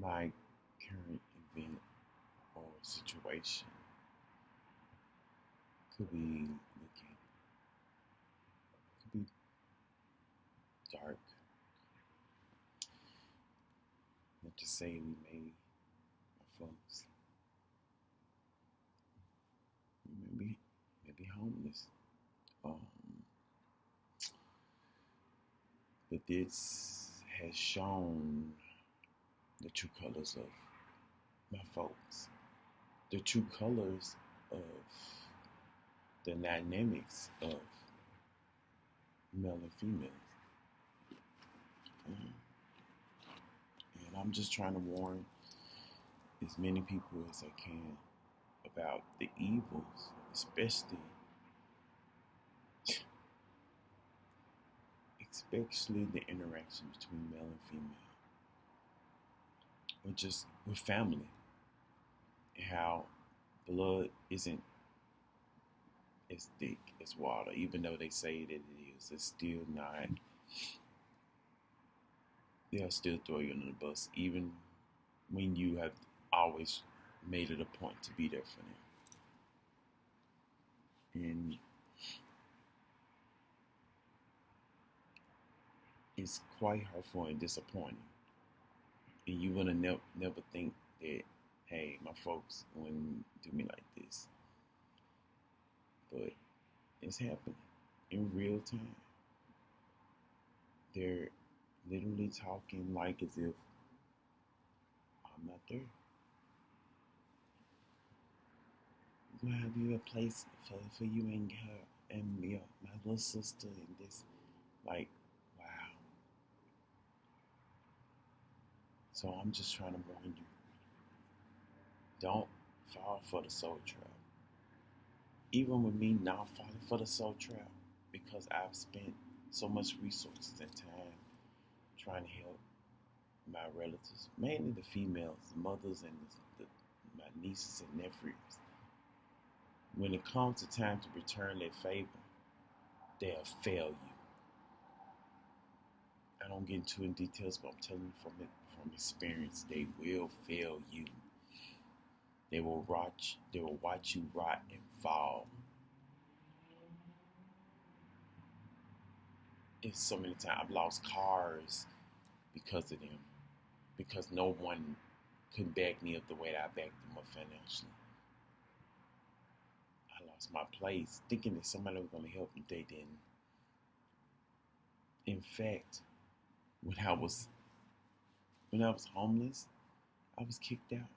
my current event or situation could be dark. Not to say we my folks, maybe homeless. Um, but this has shown the true colors of my folks, the true colors of the dynamics of male and female. Um, and I'm just trying to warn as many people as I can about the evils, especially the interaction between male and female, or just with family, and how blood isn't as thick as water, even though they say that it is. It's still not. They'll still throw you under the bus, even when you have always made it a point to be there for them. And it's quite hurtful and disappointing. And you would never think that, hey, my folks wouldn't do me like this. But it's happening in real time. They're literally talking like as if I'm not there. We're gonna have you a place for you and her and me, my little sister and this. Like, wow. So I'm just trying to warn you. Don't fall for the soul trap. Even with me not falling for the soul trap, because I've spent so much resources and time trying to help my relatives, mainly the females, the mothers, and my nieces and nephews. When it comes to time to return their favor, they'll fail you. I don't get into in details, but I'm telling you from experience, they will fail you. They will watch you rot and fall. It's so many times I've lost cars because of them, because no one could back me up the way that I backed them up financially. I lost my place thinking that somebody was going to help me. They didn't. In fact, when I was homeless, I was kicked out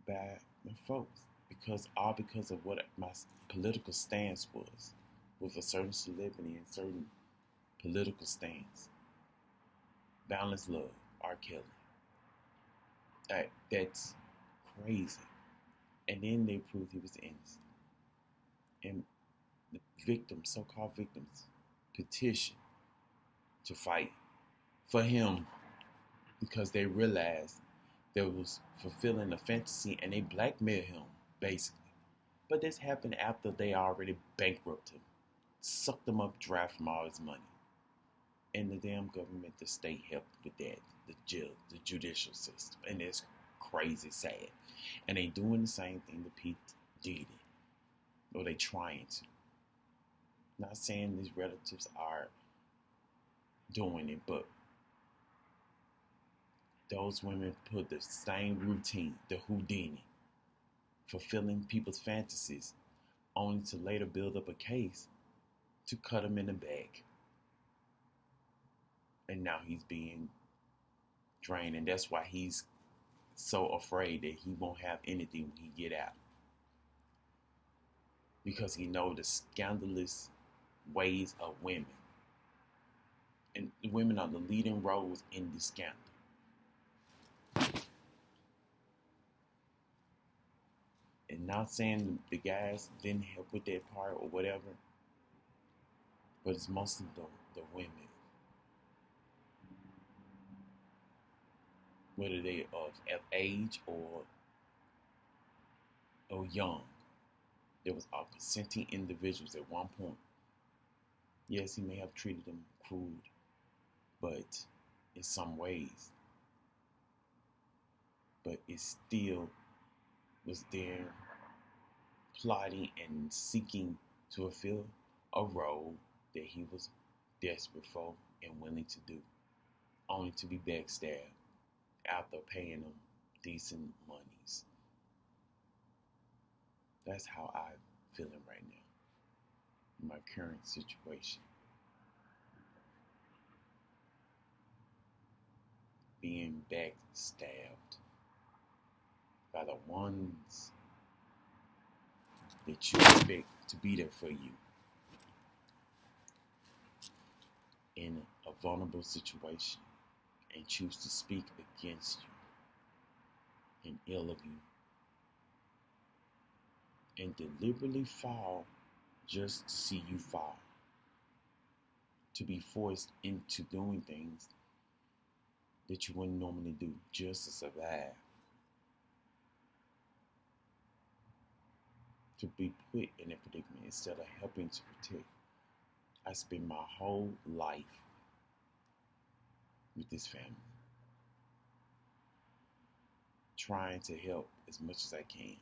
by my folks because of what my political stance was with a certain celebrity and certain political stance. Balanced love, R. Kelly. That's crazy. And then they proved he was innocent. And the victims, so-called victims, petitioned to fight for him because they realized there was fulfilling a fantasy and they blackmailed him, basically. But this happened after they already bankrupted him, sucked him up dry from all his money. And the damn government, the state helped with that, the judicial system. And it's crazy sad. And they doing the same thing to Pete Diddy. Or they trying to. Not saying these relatives are doing it, but those women put the same routine, the Houdini, fulfilling people's fantasies, only to later build up a case to cut him in the back. And now he's being drained, and that's why he's so afraid that he won't have anything when he get out. Because he knows the scandalous ways of women. And women are the leading roles in the scandal. And not saying the guys didn't help with that part or whatever, but it's mostly the women. Whether they of age or young. There was all consenting individuals at one point. Yes, he may have treated them crude, but in some ways, but it still was there plotting and seeking to fulfill a role that he was desperate for and willing to do, only to be backstabbed after paying them decent monies. That's how I'm feeling right now in my current situation. Being backstabbed by the ones that you expect to be there for you in a vulnerable situation and choose to speak against you and ill of you and deliberately fall just to see you fall, to be forced into doing things that you wouldn't normally do just to survive, to be put in a predicament instead of helping to protect. I spent my whole life with this family, trying to help as much as I can,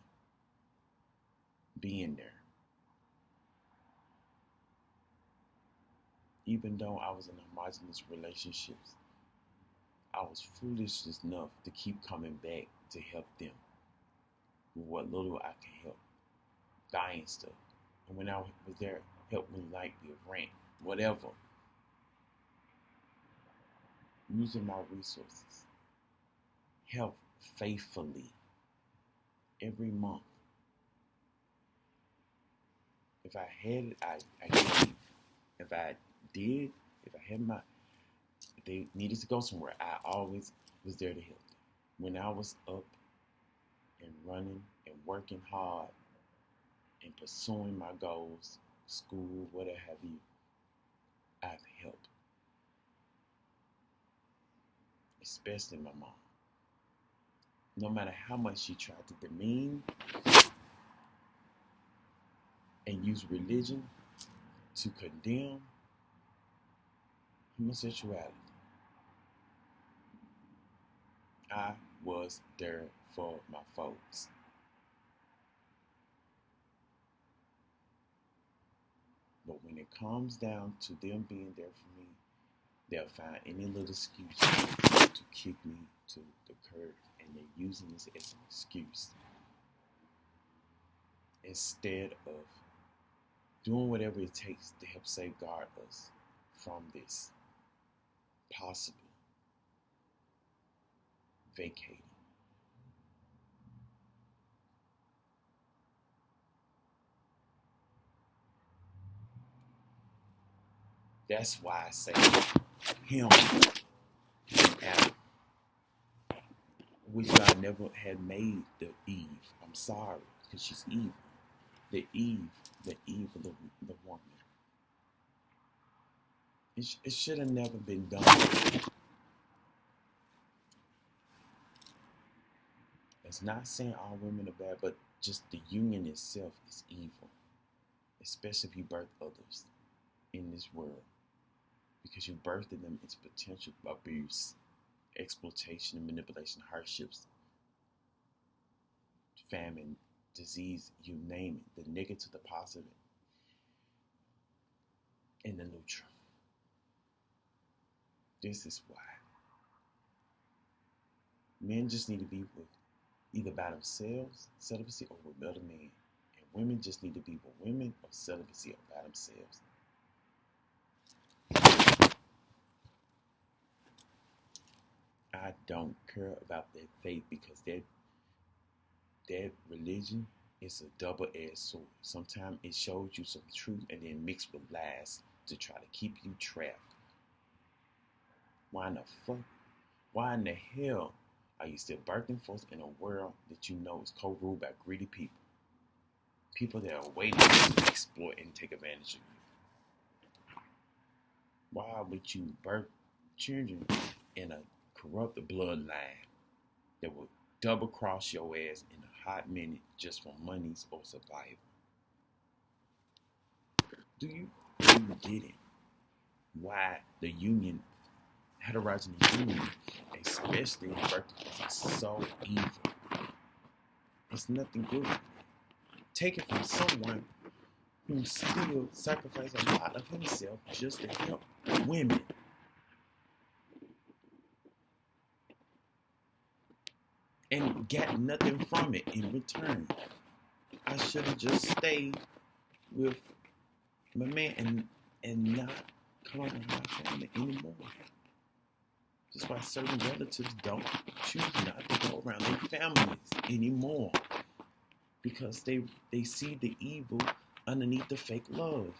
being there. Even though I was in homogenous relationships, I was foolish enough to keep coming back to help them with what little I can help, buying stuff. And when I was there, help me like the rent, whatever. Using my resources, help faithfully every month. If I had it, I gave. If I did, if they needed to go somewhere, I always was there to help them. When I was up and running and working hard and pursuing my goals, school, whatever have you, I've helped. Especially my mom. No matter how much she tried to demean and use religion to condemn homosexuality, I was there for my folks. But when it comes down to them being there for me, they'll find any little excuse to kick me to the curb, and they're using this as an excuse instead of doing whatever it takes to help safeguard us from this possible vacating. That's why I say him and Adam, which God never had made the Eve. I'm sorry, because she's evil. The evil, the woman. It should have never been done. It's not saying all women are bad, but just the union itself is evil, especially if you birth others in this world, because you birthed them into potential abuse, exploitation, and manipulation, hardships, famine, disease, you name it, the negative, the positive, and the neutral. This is why men just need to be with either by themselves, celibacy, or with other men. And women just need to be with women or celibacy or by themselves. I don't care about their faith, because that religion is a double-edged sword. Sometimes it shows you some truth and then mixed with lies to try to keep you trapped. Why in the fuck? Why in the hell are you still birthing folks in a world that you know is co-ruled by greedy people? People that are waiting to exploit and take advantage of you. Why would you birth children in a corrupt bloodline that will double cross your ass in a hot minute just for monies or survival? Do you get it? Why the union heterogeneous union, especially in birth defense, is so evil. It's nothing good for me. Take it from someone who still sacrificed a lot of himself just to help women. And got nothing from it in return. I should have just stayed with my man and not come around my family anymore. Just why certain relatives don't choose not to go around their families anymore. Because they see the evil underneath the fake love.